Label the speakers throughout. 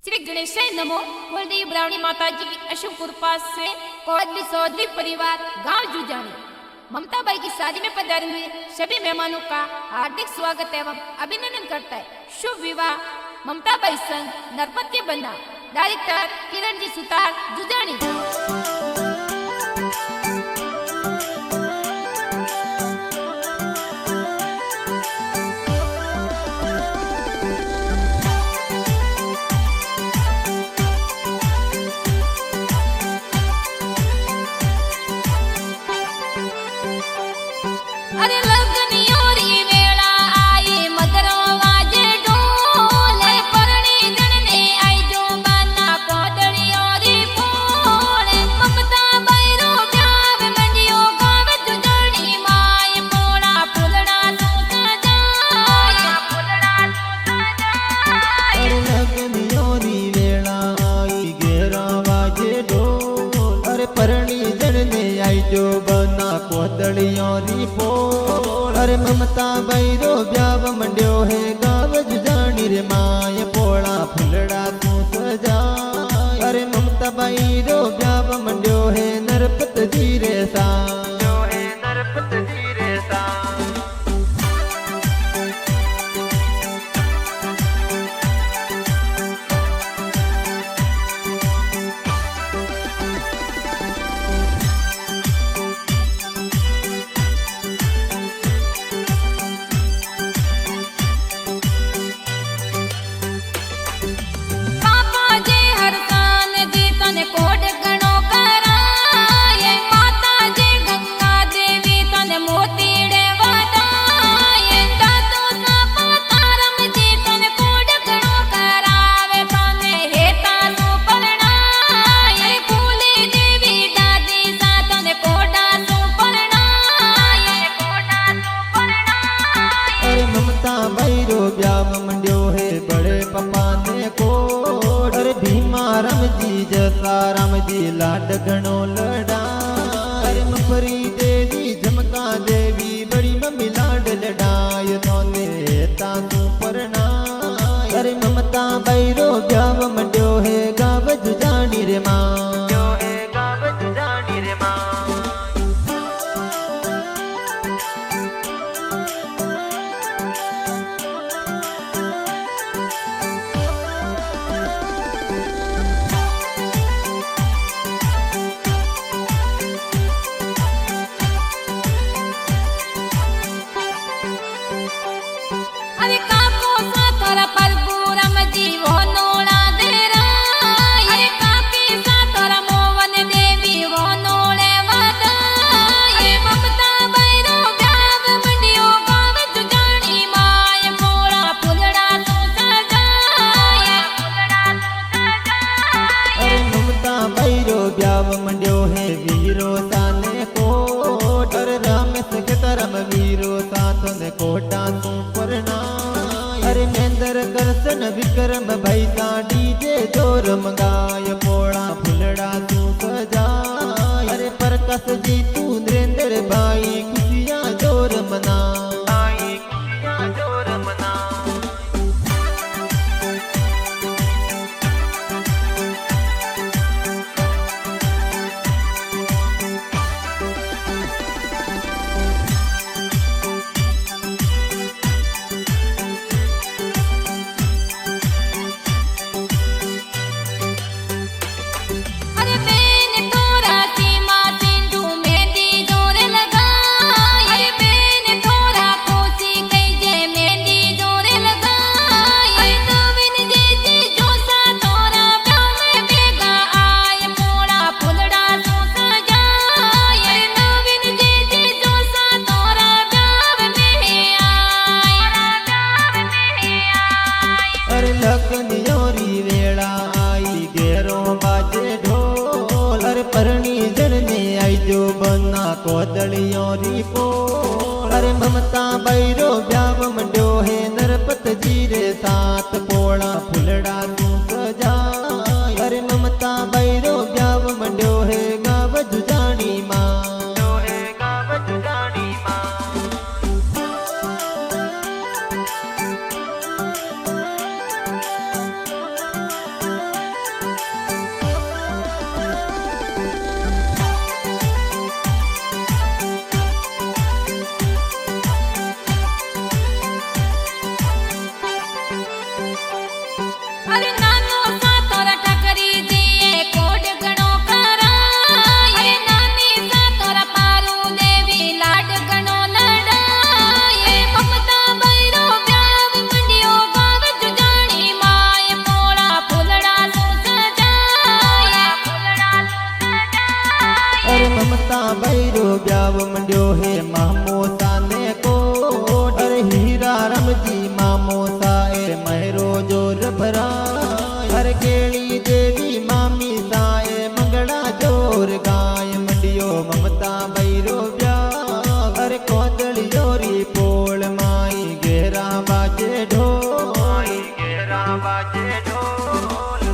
Speaker 1: श्री गणेशाय नमो। कुलदेवी ब्राह्मणी माता जी की अशुभ कृपा से कोदली चौधरी परिवार गांव जुजानी ममताबाई की शादी में पधारे हुए सभी मेहमानों का हार्दिक स्वागत एवं अभिनंदन करता है। शुभ विवाह ममताबाई संग नरपति बंदा। डायरेक्टर किरण जी सुतार जुजानी। अरे लगनियोरी वेला आई मदरो वाजे ढोले परणी जणने आई जो बाना कोदड़ियोरी फूले ममता बैरो प्यार मंडियो गावे जुजड़ी माय पोड़ा फुलड़ा तो सजाए
Speaker 2: अरे लगनियोरी वेला आई घेरा वाजे ढोल अरे परणी जणने आई जो बना कोदड़ियोरी फूल अरे ममता बैरो ब्याव मंड्यो है गाव जुजानी रे माय पोड़ा फुलड़ा तू सजाय अरे ममता बैरो ब्याव मंड्यो है नरपत जी रे सा
Speaker 1: पापा जे हरसान जी तने कोड गणो कराए माता जे गंगा देवी तने मोतीड़े वदाए दादू सापा तारम जी तने कोड गणो करावे तने हेता नु परणाए फूली देवी दादी सा तने कोडा नु परणाए
Speaker 2: अरे ममता बैरो ब्याव मंड्यो है बड़े पप्पा ने कोड अरे भीमा राम जी जसा राम जी लाड घणो लड़ा अरे मफरी देवी झमका देवी बड़ी मम्मी लाड लड़ाय तोने तांतू परणाय अरे ममता बैरो ब्याव मंड्यो है गाव जुजानी रे मां
Speaker 1: अरे काको साथरा परपुरम जीवो नोला देरा अरे काकी साथरा मोवन देवी वो नोले वदाई अरे ममता बैरो ब्याव मंडियो गाव जुजानी माय पोड़ा फुलड़ा तो सजाए
Speaker 2: अरे ममता बैरो ब्याव मंड्यो है वीरो साने कोट अरे रामेश के तरम वीरो सातो ने कोटा तू परनाय अरे मेंदर करसन विक्रम भाई सा डीजे जोर मंगाय पोड़ा फुलड़ा तू सजाय अरे प्रकाश जी तू नरेंद्र भाई खुशियां जोर मना
Speaker 1: अरे बेन तोरा सीमा सिंधु में
Speaker 2: ब्याव मंड्यो हे मामोसा ने कोट अरे हीरा रमजी मामोसा ए महरो जोर भरा अरे केली देवी मामी साए मंगला जोर गाय मंडियो ममता बैरो ब्याव अरे कोदलियोरी पोल माई घेरा बाजे ढोल घेरा बाजे ढोल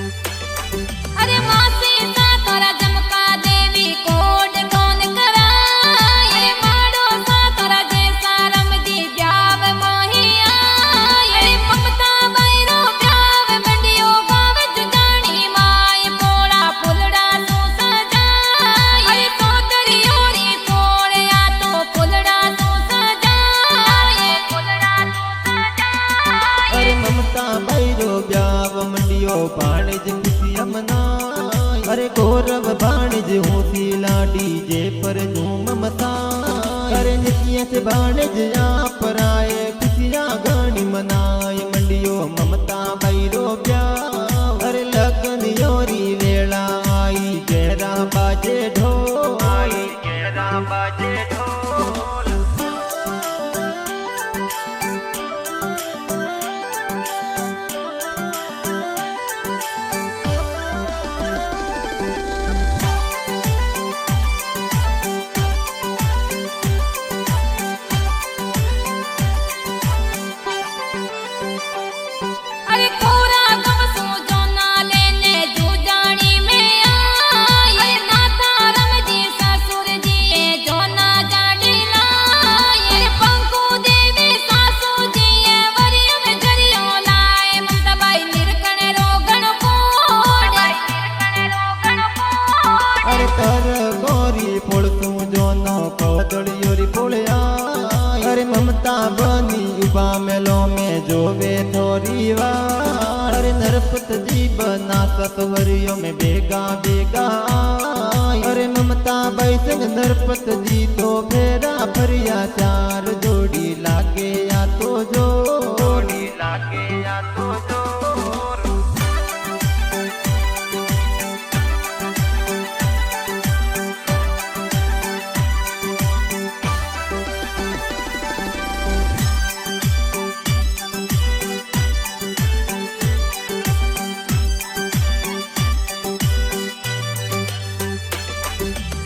Speaker 1: अरे मासी सा तोरा जमका देवी कोड कौन कराए माड़ो सा तोरा जैसा रमजी ब्याव मोहिया ये ममता बैरो ब्याव मंडियो गाव जुजानी माय पोड़ा फुलड़ा सो सजाए अरे सोदरियोरी पोड़या तो फुलड़ा सो सजाए फुलड़ा सो सजाए
Speaker 2: अरे ममता बैरो ब्याव मंडियो बाणिज खुशी मनाय अरे गौरव बाणिज होती लाडी जे पर झूम मताय अरे नितिया से बाणिज यहाँ पर आए खुशियाँ गानी मनाय मंडियो ममता बैरो ब्याव अरे लगन योरी वेला आई गहरा बाजे ढोल आई गहरा बाजे ढोल
Speaker 1: अरे कोरा गमसू जोना लेने जुजानी में आए नाता रमजी ससुर जी ये जोना जाडी लाए पंकु देवी सासू जी ये वरियो में जरियो लाए ममता बाई निरकण रोगण पोड़
Speaker 2: अरे कर गोरी फोड़तू जोनो कोदड़ियोरी फोड़या अरे ममता बनी उबा मेलो में जोवे थोरी वार अरे नरपत जी बना सतवरियों में बेगा बेगा आई। अरे ममता बाई संग नरपत जी तो फेरा फरिया चार जोड़ी लागे या तो जोड़ी लागे या तो जोर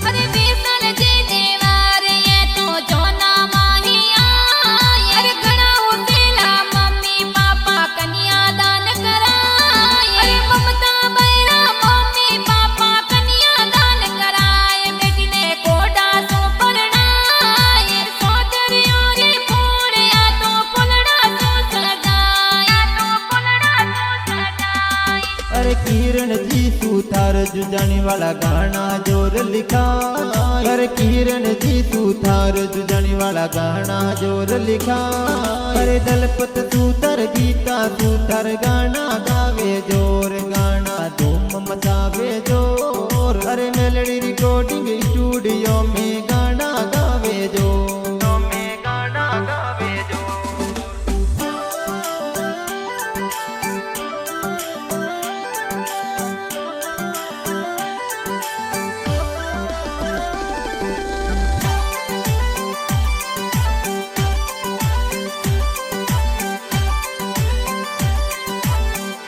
Speaker 1: अरे बेसन जी देवार ये तो जोना माहिया अरे घणा उठेला मम्मी पापा कन्या दान कराए अरे ममता बैरा मम्मी पापा कन्या दान कराए बेटी ने कोडा सो परणाए सोदरियों रे फोड़या तो फुलड़ा सो सजाया तो फुलड़ा सो सजाए
Speaker 2: अरे किरण जी सुथार जुजानी वाला गाना जोर लिखा अरे किरण जी सुथार जुजानी वाला गाना जोर लिखा अरे दलपत सुथार गीता सुथार गाना गावे जोर गाना धूम मचावे जोर अरे मेलड़ी